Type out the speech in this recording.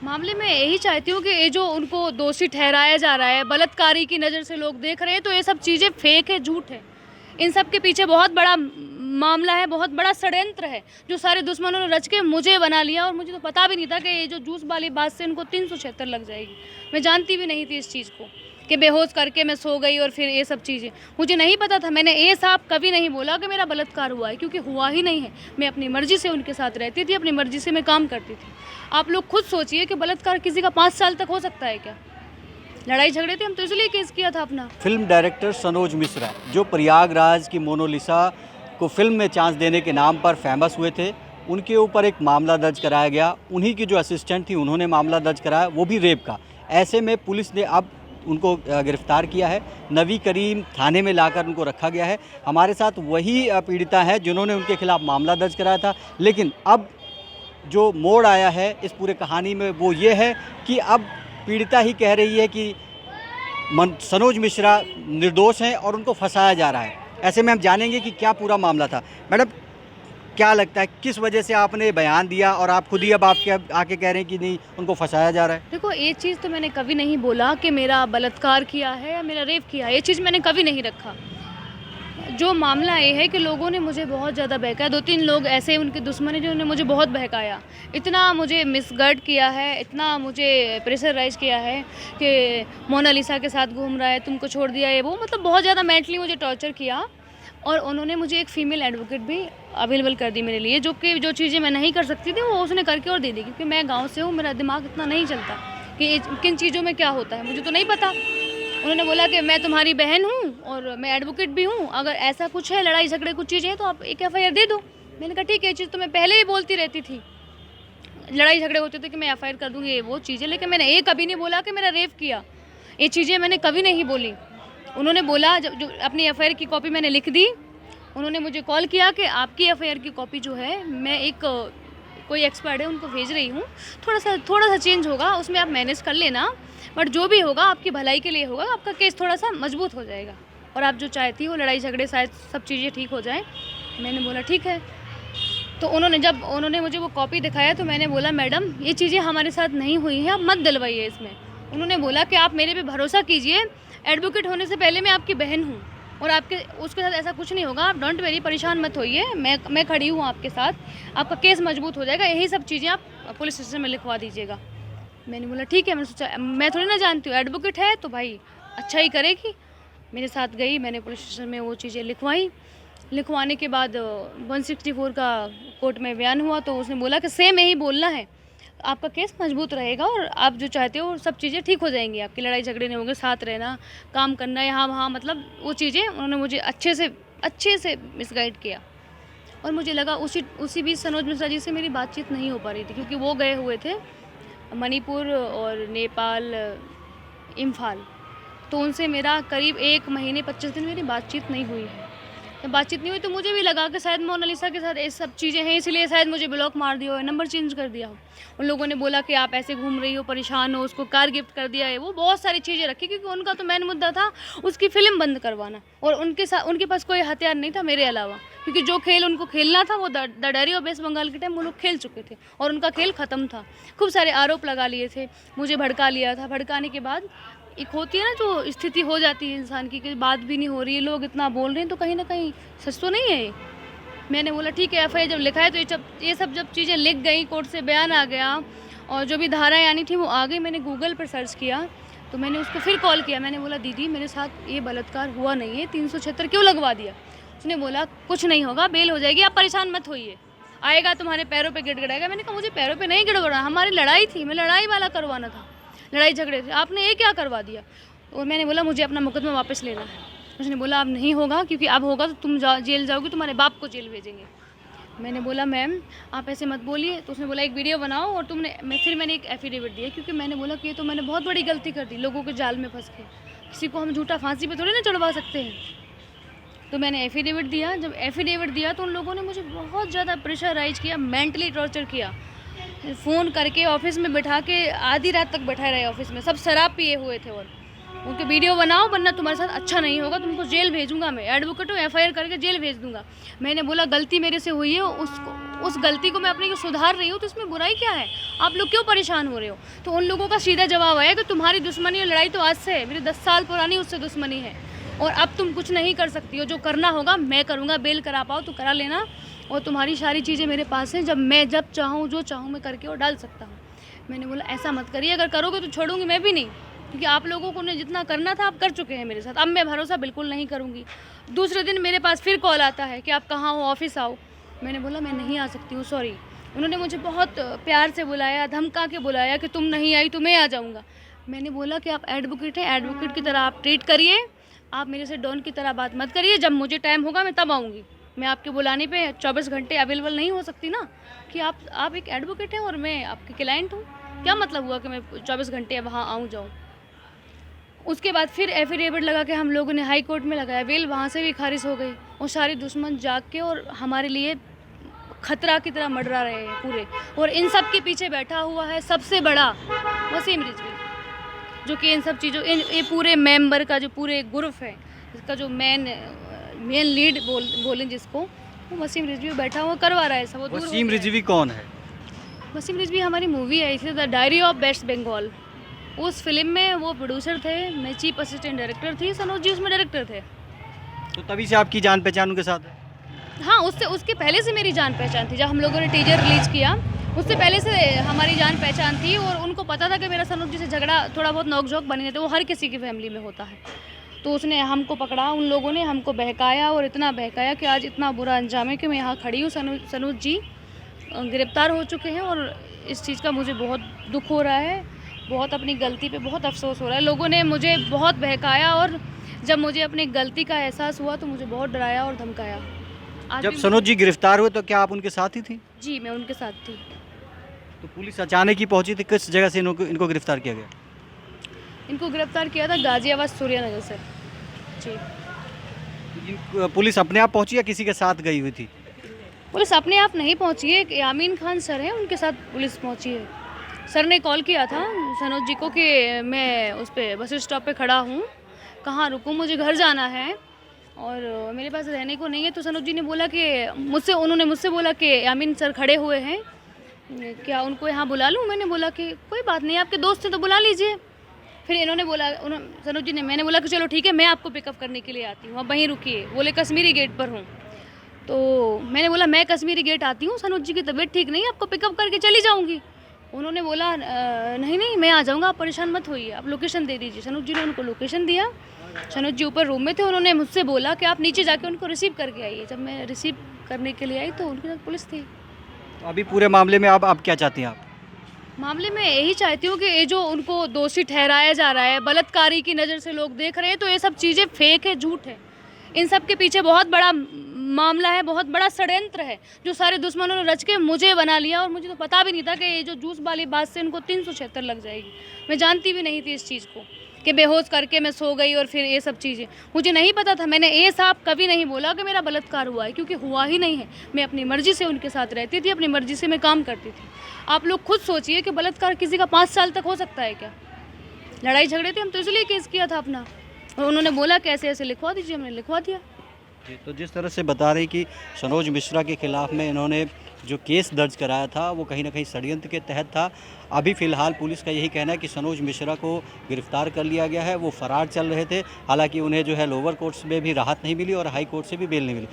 मामले में यही चाहती हूँ कि ये जो उनको दोषी ठहराया जा रहा है, बलात्कारी की नज़र से लोग देख रहे हैं, तो ये सब चीज़ें फेक है, झूठ है। इन सब के पीछे बहुत बड़ा मामला है, बहुत बड़ा षड्यंत्र है, जो सारे दुश्मनों ने रच के मुझे बना लिया। और मुझे तो पता भी नहीं था कि ये जो जूस वाली बात से इनको 376 लग जाएगी। मैं जानती भी नहीं थी इस चीज़ को, कि बेहोश करके मैं सो गई और फिर ये सब चीज़ें मुझे नहीं पता था। मैंने ये साफ कभी नहीं बोला कि मेरा बलात्कार हुआ है, क्योंकि हुआ ही नहीं है। मैं अपनी मर्ज़ी से उनके साथ रहती थी, अपनी मर्ज़ी से मैं काम करती थी। आप लोग खुद सोचिए कि बलात्कार किसी का 5 साल तक हो सकता है क्या? लड़ाई झगड़े थे हम, तो इसलिए केस किया था अपना। फिल्म डायरेक्टर सनोज मिश्रा, जो प्रयागराज की मोनालिसा को फिल्म में चांस देने के नाम पर फेमस हुए थे, उनके ऊपर एक मामला दर्ज कराया गया। उन्हीं की जो असिस्टेंट थी, उन्होंने मामला दर्ज कराया, वो भी रेप का। ऐसे में पुलिस ने अब उनको गिरफ्तार किया है। नवी करीम थाने में लाकर उनको रखा गया है। हमारे साथ वही पीड़िता है जिन्होंने उनके खिलाफ मामला दर्ज कराया था। लेकिन अब जो मोड़ आया है इस पूरे कहानी में, वो ये है कि अब पीड़िता ही कह रही है कि सनोज मिश्रा निर्दोष हैं और उनको फंसाया जा रहा है। ऐसे में हम जानेंगे कि क्या पूरा मामला था। मैडम, क्या लगता है किस वजह से आपने बयान दिया और आप खुद ही अब आपके आके कह रहे हैं कि नहीं, उनको फंसाया जा रहा है? देखो, ये चीज़ तो मैंने कभी नहीं बोला कि मेरा बलात्कार किया है या मेरा रेप किया है। ये चीज़ मैंने कभी नहीं रखा। जो मामला ये है कि लोगों ने मुझे बहुत ज़्यादा बहकाया। 2-3 लोग ऐसे उनके दुश्मन हैं जिन्होंने मुझे बहुत बहकाया, इतना मुझे मिसगाइड किया है, इतना मुझे प्रेशराइज़ किया है कि मोनालिसा के साथ घूम रहा है, तुमको छोड़ दिया है वो। मतलब बहुत ज़्यादा मेंटली मुझे टॉर्चर किया। और उन्होंने मुझे एक फ़ीमेल एडवोकेट भी अवेलेबल कर दी मेरे लिए, जो कि जो चीज़ें मैं नहीं कर सकती थी वो उसने करके और दे दी। क्योंकि मैं गाँव से हूँ, मेरा दिमाग इतना नहीं चलता कि किन चीज़ों में क्या होता है, मुझे तो नहीं पता। उन्होंने बोला कि मैं तुम्हारी बहन हूँ और मैं एडवोकेट भी हूँ, अगर ऐसा कुछ है, लड़ाई झगड़े कुछ चीज़ें हैं, तो आप एक एफ़आईआर दे दो। मैंने कहा ठीक है, ये चीज़ तो मैं पहले ही बोलती रहती थी। लड़ाई झगड़े होते थे कि मैं एफ़आईआर कर दूँगी, ये वो चीज़ें, लेकिन मैंने ये कभी नहीं बोला कि मेरा रेप किया। ये चीज़ें मैंने कभी नहीं बोली। उन्होंने बोला, जब जो अपनी एफ़आईआर की कॉपी मैंने लिख दी, उन्होंने मुझे कॉल किया कि आपकी एफ़आईआर की कॉपी जो है, मैं एक कोई एक्सपर्ट है उनको भेज रही हूँ, थोड़ा सा चेंज होगा, उसमें आप मैनेज कर लेना, बट जो भी होगा आपकी भलाई के लिए होगा, आपका केस थोड़ा सा मजबूत हो जाएगा और आप जो चाहती हो लड़ाई झगड़े शायद सब चीज़ें ठीक हो जाएँ। मैंने बोला ठीक है। तो जब उन्होंने मुझे वो कॉपी दिखाया तो मैंने बोला मैडम, ये चीज़ें हमारे साथ नहीं हुई हैं, आप मत दिलवाइए इसमें। उन्होंने बोला कि आप मेरे पे भरोसा कीजिए, एडवोकेट होने से पहले मैं आपकी बहन हूँ और उसके साथ ऐसा कुछ नहीं होगा, आप डोंट वेरी, परेशान मत होइए, मैं खड़ी हूँ आपके साथ, आपका केस मजबूत हो जाएगा, यही सब चीज़ें आप पुलिस स्टेशन में लिखवा दीजिएगा। मैंने बोला ठीक है। मैंने सोचा, मैं थोड़ी ना जानती हूँ, एडवोकेट है तो भाई अच्छा ही करेगी। मेरे साथ गई, मैंने पुलिस स्टेशन में वो चीज़ें लिखवाई। लिखवाने के बाद 164 का कोर्ट में बयान हुआ, तो उसने बोला कि सेम यही बोलना है, आपका केस मजबूत रहेगा और आप जो चाहते हो सब चीज़ें ठीक हो जाएंगी, आपकी लड़ाई झगड़े नहीं होंगे, साथ रहना, काम करना, यहाँ वहाँ, मतलब वो चीज़ें उन्होंने मुझे अच्छे से मिसगाइड किया। और मुझे लगा उसी बीच सनोज मिश्रा जी से मेरी बातचीत नहीं हो पा रही थी, क्योंकि वो गए हुए थे मणिपुर और नेपाल, इम्फाल, तो उनसे मेरा करीब 1 महीने 25 दिन मेरी बातचीत नहीं हुई है। जब बातचीत नहीं हुई तो मुझे भी लगा कि शायद मोनालिसा के साथ ये सब चीज़ें हैं, इसलिए शायद मुझे ब्लॉक मार दिया हो, नंबर चेंज कर दिया हो। उन लोगों ने बोला कि आप ऐसे घूम रही हो, परेशान हो, उसको कार गिफ्ट कर दिया है, वो बहुत सारी चीज़ें रखी, क्योंकि उनका तो मेन मुद्दा था उसकी फ़िल्म बंद करवाना। और उनके पास कोई हथियार नहीं था मेरे अलावा, क्योंकि जो खेल उनको खेलना था वो द डरी और वेस्ट बंगाल के टाइम वो लोग खेल चुके थे और उनका खेल ख़त्म था। खूब सारे आरोप लगा लिए थे, मुझे भड़का लिया था। भड़काने के बाद एक होती है ना जो स्थिति हो जाती है इंसान की, कि बात भी नहीं हो रही है, लोग इतना बोल रहे हैं, तो कहीं ना कहीं सच तो नहीं है ये। मैंने बोला ठीक है, एफआईआर जब लिखा है तो ये सब जब चीज़ें लिख गई, कोर्ट से बयान आ गया और जो भी धाराएं आनी थी वो आ गई। मैंने गूगल पर सर्च किया, तो मैंने उसको फिर कॉल किया। मैंने बोला दीदी, मेरे साथ ये बलात्कार हुआ नहीं है, 376 क्यों लगवा दिया? उसने बोला कुछ नहीं होगा, बेल हो जाएगी, आप परेशान मत होइए, आएगा तुम्हारे पैरों पे गिड़गिड़ाएगा। मैंने कहा मुझे पैरों पे नहीं गिड़गिड़ा, हमारी लड़ाई थी, मैं लड़ाई वाला करवाना था, लड़ाई झगड़े थे, आपने ये क्या करवा दिया? और मैंने बोला मुझे अपना मुकदमा वापस लेना है। उसने बोला अब नहीं होगा, क्योंकि अब होगा तो तुम जेल जाओगी, तुम्हारे बाप को जेल भेजेंगे। मैंने बोला मैम आप ऐसे मत बोलिए। तो उसने बोला एक वीडियो बनाओ और फिर मैंने एक एफिडेविट दिया, क्योंकि मैंने बोला कि ये तो मैंने बहुत बड़ी गलती कर दी, लोगों के जाल में फंस के, किसी को हम झूठा फांसी पे थोड़ी ना चढ़वा सकते हैं। तो मैंने एफिडेविट दिया। जब एफिडेविट दिया तो उन लोगों ने मुझे बहुत ज़्यादा प्रेशराइज किया, मेंटली टॉर्चर किया, फ़ोन करके ऑफिस में बैठा के आधी रात तक बैठा रहे ऑफिस में, सब शराब पिए हुए थे और उनके वीडियो बनाओ वरना तुम्हारे साथ अच्छा नहीं होगा, तुमको जेल भेजूंगा, मैं एडवोकेट हूँ, एफआईआर करके जेल भेज दूंगा। मैंने बोला गलती मेरे से हुई है, उस गलती को मैं अपनी को सुधार रही हूँ, तो इसमें बुराई क्या है? आप लोग क्यों परेशान हो रहे हो? तो उन लोगों का सीधा जवाब आया कि तुम्हारी दुश्मनी और लड़ाई तो आज से है, मेरी 10 साल पुरानी उससे दुश्मनी है और अब तुम कुछ नहीं कर सकती हो, जो करना होगा मैं करूँगा, बेल करा पाओ तो करा लेना, और तुम्हारी सारी चीज़ें मेरे पास हैं, जब चाहूँ जो चाहूँ मैं करके और डाल सकता हूँ। मैंने बोला ऐसा मत करिए, अगर करोगे तो छोड़ूंगी मैं भी नहीं, क्योंकि आप लोगों को ने जितना करना था आप कर चुके हैं मेरे साथ, अब मैं भरोसा बिल्कुल नहीं करूँगी। दूसरे दिन मेरे पास फिर कॉल आता है कि आप कहाँ हो, ऑफिस आओ। मैंने बोला मैं नहीं आ सकती हूँ, सॉरी। उन्होंने मुझे बहुत प्यार से बुलाया, धमका के बुलाया कि तुम नहीं आई तो मैं आ जाऊँगा। मैंने बोला कि आप एडवोकेट हैं, एडवोकेट की तरह आप ट्रीट करिए, आप मेरे से डॉन की तरह बात मत करिए, जब मुझे टाइम होगा मैं तब आऊँगी। मैं आपके बुलाने पे 24 घंटे अवेलेबल नहीं हो सकती ना, कि आप एक एडवोकेट हैं और मैं आपकी क्लाइंट हूँ, क्या मतलब हुआ कि मैं 24 घंटे वहाँ आऊँ जाऊँ। उसके बाद फिर एफिडेविट लगा के हम लोगों ने हाई कोर्ट में लगाया, बेल वहाँ से भी खारिज हो गई, और सारे दुश्मन जाग के और हमारे लिए खतरा की तरह मंडरा रहे हैं पूरे, और इन सब के पीछे बैठा हुआ है सबसे बड़ा वसीम रिजवी, जो कि इन सब चीज़ों ये पूरे मेंबर का जो पूरे ग्रुप है, इसका जो मेन लीड बोलें जिसको, वो वसीम रिजवी बैठा हुआ करवा रहा है सब। वो दूर वसीम हो गया है। रिजवी कौन है? वसीम रिजवी हमारी मूवी आई थी the diary of West Bengal, उस फिल्म में वो प्रोड्यूसर थे, मैं चीफ असिस्टेंट डायरेक्टर थी, सनोज जी उसमें डायरेक्टर थे। तो तभी से आपकी जान पहचान उनके साथ है? हाँ, उसके पहले से मेरी जान पहचान थी, जब हम लोगों ने टीजर रिलीज़ किया उससे पहले से हमारी जान पहचान थी, और उनको पता था कि मेरा सनोज जी से झगड़ा थोड़ा बहुत नोक-झोंक बनी रहती है, वो हर किसी की फैमिली में होता है। तो उसने हमको पकड़ा, उन लोगों ने हमको बहकाया और इतना बहकाया कि आज इतना बुरा अंजाम है कि मैं यहाँ खड़ी हूँ। सनोज जी गिरफ्तार हो चुके हैं, और इस चीज़ का मुझे बहुत दुख हो रहा है, बहुत अपनी गलती पे बहुत अफसोस हो रहा है। लोगों ने मुझे बहुत बहकाया, और जब मुझे अपनी गलती का एहसास हुआ तो मुझे बहुत डराया और धमकाया। आज जब भी सनोज जी गिरफ्तार हुए तो क्या आप उनके साथ ही थी? जी, मैं उनके साथ थी। तो पुलिस अचानक ही पहुंची थी, किस जगह से इनको गिरफ्तार किया गया? इनको गिरफ्तार किया था गाज़ियाबाद सूर्यनगर से। जी। पुलिस अपने आप पहुंची या किसी के साथ गई हुई थी? पुलिस अपने आप नहीं पहुंची है, एक यामीन खान सर हैं, उनके साथ पुलिस पहुंची है। सर ने कॉल किया था सनोज जी को कि मैं उस पे बस स्टॉप पे खड़ा हूँ, कहाँ रुकूँ, मुझे घर जाना है और मेरे पास रहने को नहीं है। तो सनोज जी ने बोला कि उन्होंने मुझसे बोला कि यामीन सर खड़े हुए हैं, क्या उनको यहाँ बुला लूँ? मैंने बोला कि कोई बात नहीं, आपके दोस्त हैं तो बुला लीजिए। फिर इन्होंने बोला, सनोज जी ने, मैंने बोला कि चलो ठीक है, मैं आपको पिकअप करने के लिए आती हूँ, आप वहीं रुकिए। बोले कश्मीरी गेट पर हूँ। तो मैंने बोला मैं कश्मीरी गेट आती हूँ, सनोज जी की तबीयत ठीक नहीं है, आपको पिकअप करके चली जाऊँगी। उन्होंने बोला नहीं नहीं, मैं आ जाऊँगा, आप परेशान मत होइए, आप लोकेशन दे दीजिए। सनोज जी ने उनको लोकेशन दिया। सनोज जी ऊपर रूम में थे, उन्होंने मुझसे बोला कि आप नीचे जाके उनको रिसीव करके आइए। जब मैं रिसीव करने के लिए आई तो उनके साथ पुलिस थी। तो अभी पूरे मामले में आप क्या चाहती हैं? आप मामले में यही चाहती हूँ कि ये जो उनको दोषी ठहराया जा रहा है, बलात्कारी की नज़र से लोग देख रहे हैं, तो ये सब चीज़ें फेक है, झूठ है। इन सब के पीछे बहुत बड़ा मामला है, बहुत बड़ा षड्यंत्र है, जो सारे दुश्मनों ने रच के मुझे बना लिया। और मुझे तो पता भी नहीं था कि ये जो जूस वाली बात से इनको 376 लग जाएगी। मैं जानती भी नहीं थी इस चीज़ को, कि बेहोश करके मैं सो गई और फिर ये सब चीज़ें मुझे नहीं पता था। मैंने ये साहब कभी नहीं बोला कि मेरा बलात्कार हुआ है, क्योंकि हुआ ही नहीं है। मैं अपनी मर्ज़ी से उनके साथ रहती थी, अपनी मर्ज़ी से मैं काम करती थी। आप लोग खुद सोचिए कि बलात्कार किसी का 5 साल तक हो सकता है क्या? लड़ाई झगड़े थे हम, तो इसलिए केस किया था अपना, और उन्होंने बोला कि ऐसे ऐसे लिखवा दीजिए, हमने लिखवा दिया। जी, तो जिस तरह से बता रही कि सनोज मिश्रा के खिलाफ में इन्होंने जो केस दर्ज कराया था वो कहीं ना कहीं षड्यंत्र के तहत था। अभी फ़िलहाल पुलिस का यही कहना है कि सनोज मिश्रा को गिरफ्तार कर लिया गया है, वो फरार चल रहे थे। हालांकि उन्हें जो है लोअर कोर्ट्स में भी राहत नहीं मिली और हाई कोर्ट से भी बेल नहीं मिली।